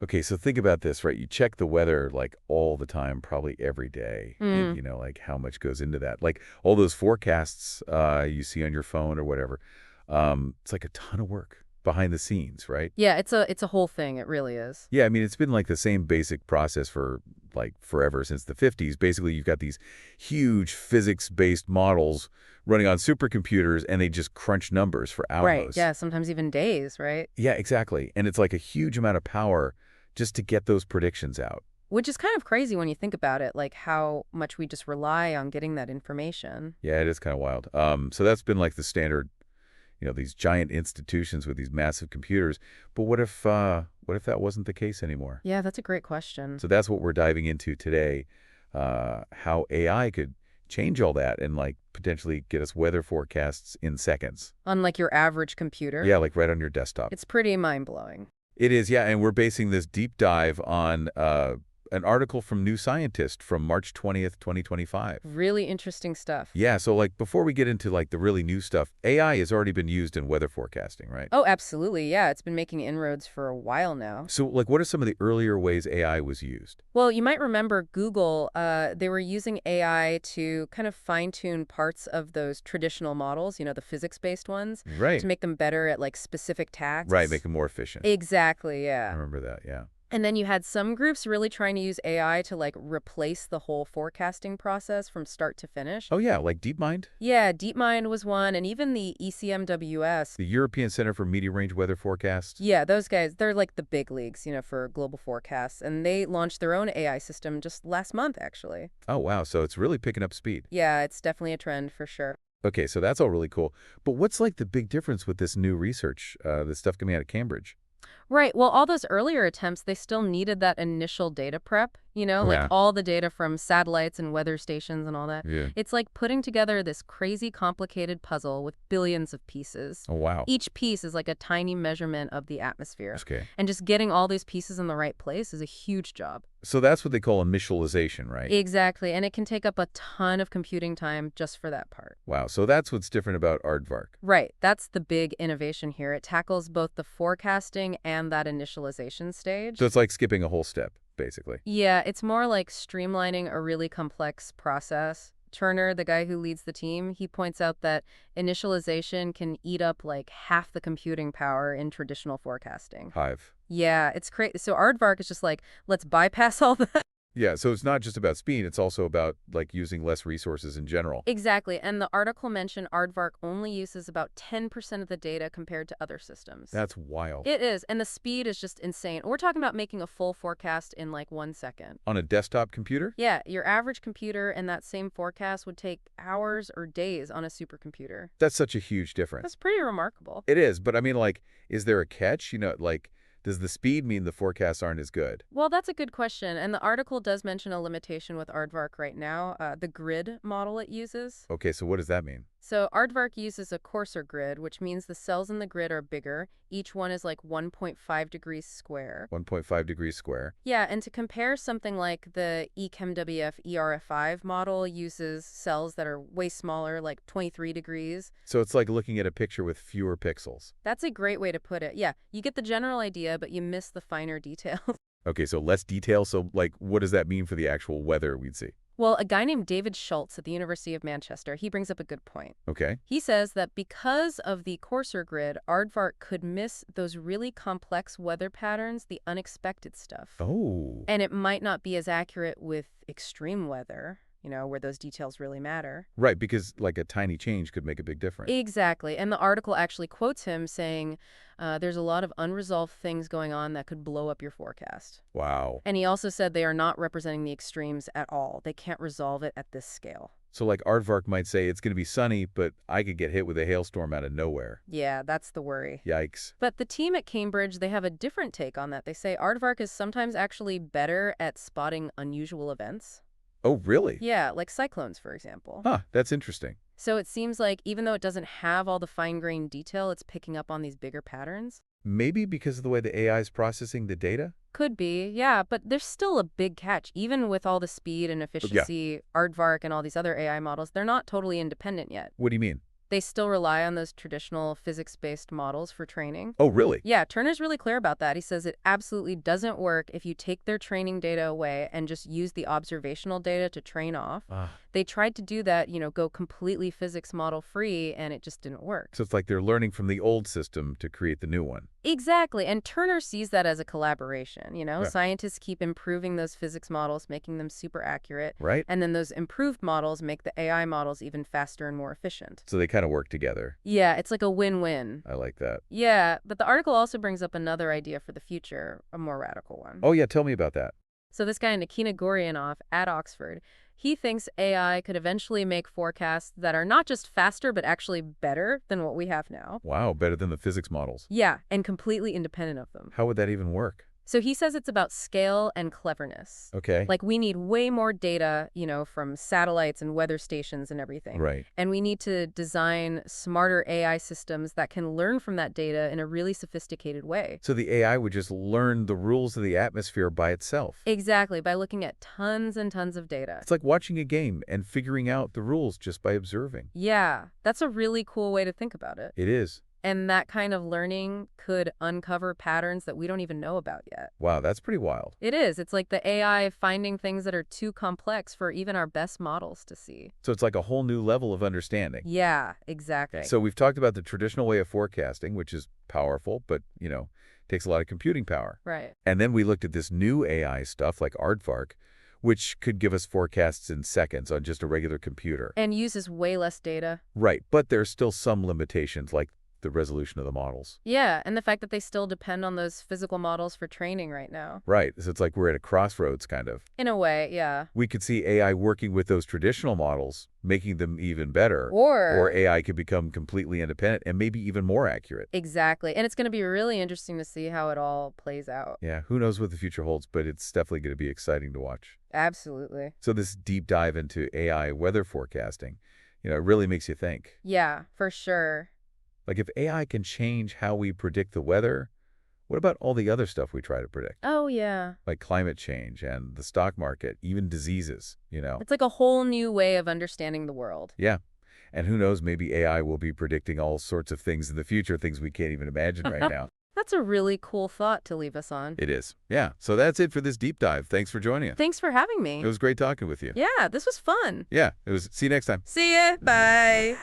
Okay, so think about this, right? You check the weather like all the time, probably every day. And Mm. like how much goes into that. Like all those forecasts you see on your phone or whatever. It's like a ton of work behind the scenes, right? Yeah, it's a whole thing. It really is. Yeah, I mean, it's been like the same basic process for like forever since the 50s. Basically, you've got these huge physics-based models running on supercomputers and they just crunch numbers for Right. hours. Yeah, sometimes even days, right? Yeah, exactly. And it's like a huge amount of power just to get those predictions out. Which is kind of crazy when you think about it, like how much we just rely on getting that information. Yeah, it is kind of wild. So that's been like the standard, these giant institutions with these massive computers. But what if that wasn't the case anymore? Yeah, that's a great question. So that's what we're diving into today, how AI could change all that and like potentially get us weather forecasts in seconds. Unlike your average computer, Yeah, like right on your desktop. it's pretty mind-blowing. It is, yeah, and we're basing this deep dive on an article from New Scientist from March 20th, 2025. Really interesting stuff. Yeah, so like before we get into like the really new stuff, AI has already been used in weather forecasting, right? Oh, absolutely. Yeah, it's been making inroads for a while now. So like what are some of the earlier ways AI was used? Well, you might remember Google, they were using AI to kind of fine-tune parts of those traditional models, the physics-based ones, Right. to make them better at like specific Right, tasks. make them more efficient. Exactly, I yeah. remember that, yeah. And then you had some groups really trying to use AI to like replace the whole forecasting process from start to finish. Oh yeah, like DeepMind, Yeah, DeepMind was one, and even the ECMWS. the European Center for Medium Range Weather Forecast. Yeah, those guys, they're like the big leagues, for global forecasts. And they launched their own AI system just last month, actually. Oh wow, so it's really picking up speed. Yeah, it's definitely a trend for sure. Okay, so that's all really cool. But what's like the big difference with this new research, this stuff coming out of Cambridge? Right. Well, all those earlier attempts, they still needed that initial data prep, like Yeah. all the data from satellites and weather stations and all that. Yeah. It's like putting together this crazy complicated puzzle with billions of pieces. Oh wow. Each piece is like a tiny measurement of the atmosphere. Okay. And just getting all these pieces in the right place is a huge job. So that's what they call initialization, right? Exactly. And it can take up a ton of computing time just for that part. Wow. So that's what's different about aardvark. Right. That's the big innovation here. It tackles both the forecasting and that initialization stage. So it's like skipping a whole step, basically. Yeah, it's more like streamlining a really complex process. Turner, the guy who leads the team, he points out that initialization can eat up like half the computing power in traditional forecasting. Hive. Yeah, it's crazy. So Aardvark is just like, let's bypass all that. Yeah, so it's not just about speed, it's also about like using less resources in general. Exactly. And the article mentioned Aardvark only uses about 10% of the data compared to other systems. That's wild. It is. And the speed is just insane. We're talking about making a full forecast in like 1 second. On a desktop computer? Yeah, your average computer and that same forecast would take hours or days on a supercomputer. That's such a huge difference. That's pretty remarkable. It is, but I mean like, is there a catch? Like, does the speed mean the forecasts aren't as good? Well, that's a good question. And the article does mention a limitation with Aardvark right now, the grid model it uses. Okay, so what does that mean? So Aardvark uses a coarser grid, which means the cells in the grid are bigger. Each one is like 1.5 degrees square. 1.5 degrees square. Yeah, and to compare, something like the EChemWF ERF5 model uses cells that are way smaller, like 23 degrees. So it's like looking at a picture with fewer pixels. That's a great way to put it. Yeah, you get the general idea, but you miss the finer details. Okay, so less detail. So like, what does that mean for the actual weather we'd see? Well, a guy named David Schultz at the University of Manchester, he brings up a good point. Okay. He says that because of the coarser grid, Aardvark could miss those really complex weather patterns, the unexpected stuff. Oh. And it might not be as accurate with extreme weather, where those details really matter. Right, because like a tiny change could make a big difference. Exactly. And the article actually quotes him saying, there's a lot of unresolved things going on that could blow up your forecast. Wow. And he also said they are not representing the extremes at all. They can't resolve it at this scale. So like Aardvark might say it's going to be sunny, but I could get hit with a hailstorm out of nowhere. Yeah, that's the worry. Yikes. But the team at Cambridge, they have a different take on that. They say Aardvark is sometimes actually better at spotting unusual events. Oh, really? Yeah, like cyclones, for example. Huh, that's interesting. So it seems like even though it doesn't have all the fine-grained detail, it's picking up on these bigger patterns. Maybe because of the way the AI is processing the data? Could be, yeah, but there's still a big catch. Even with all the speed and efficiency, Aardvark and all these other AI models, they're not totally independent yet. What do you mean? They still rely on those traditional physics-based models for training. Oh, really? Yeah, Turner's really clear about that. He says it absolutely doesn't work if you take their training data away and just use the observational data to train off. Ah. They tried to do that, go completely physics model free, and it just didn't work. So it's like they're learning from the old system to create the new one. Exactly. And Turner sees that as a collaboration. Yeah. Scientists keep improving those physics models, making them super accurate. Right? And then those improved models make the AI models even faster and more efficient. So they kind of work together. Yeah, it's like a win-win. I like that. Yeah, but the article also brings up another idea for the future, a more radical one. Oh, yeah, tell me about that. So this guy, Nikita Guryanov at Oxford, he thinks AI could eventually make forecasts that are not just faster, but actually better than what we have now. Wow, better than the physics models. Yeah, and completely independent of them. How would that even work? So he says it's about scale and cleverness. Okay. Like we need way more data, from satellites and weather stations and everything. Right. And we need to design smarter AI systems that can learn from that data in a really sophisticated way. So the AI would just learn the rules of the atmosphere by itself. Exactly, by looking at tons and tons of data. It's like watching a game and figuring out the rules just by observing. Yeah, that's a really cool way to think about it. It is. And that kind of learning could uncover patterns that we don't even know about yet. Wow, that's pretty wild. It is. It's like the AI finding things that are too complex for even our best models to see. So it's like a whole new level of understanding. Yeah, exactly. So we've talked about the traditional way of forecasting, which is powerful, but, takes a lot of computing power. Right. And then we looked at this new AI stuff like Aardvark, which could give us forecasts in seconds on just a regular computer. And uses way less data. Right, but there's still some limitations, like the resolution of the models. Yeah, and the fact that they still depend on those physical models for training right now. Right, so it's like we're at a crossroads, kind of. In a way, yeah. We could see AI working with those traditional models, making them even better. Or Or AI could become completely independent and maybe even more accurate. Exactly. And it's going to be really interesting to see how it all plays out. Yeah, who knows what the future holds, but it's definitely going to be exciting to watch. Absolutely. So this deep dive into AI weather forecasting, it really makes you think. Yeah, for sure. Like if AI can change how we predict the weather, what about all the other stuff we try to predict? Oh, yeah. Like climate change and the stock market, even diseases, It's like a whole new way of understanding the world. Yeah. And who knows, maybe AI will be predicting all sorts of things in the future, things we can't even imagine right now. That's a really cool thought to leave us on. It is. Yeah. So that's it for this deep dive. Thanks for joining us. Thanks for having me. It was great talking with you. Yeah, this was fun. Yeah. See you next time. See ya. Bye.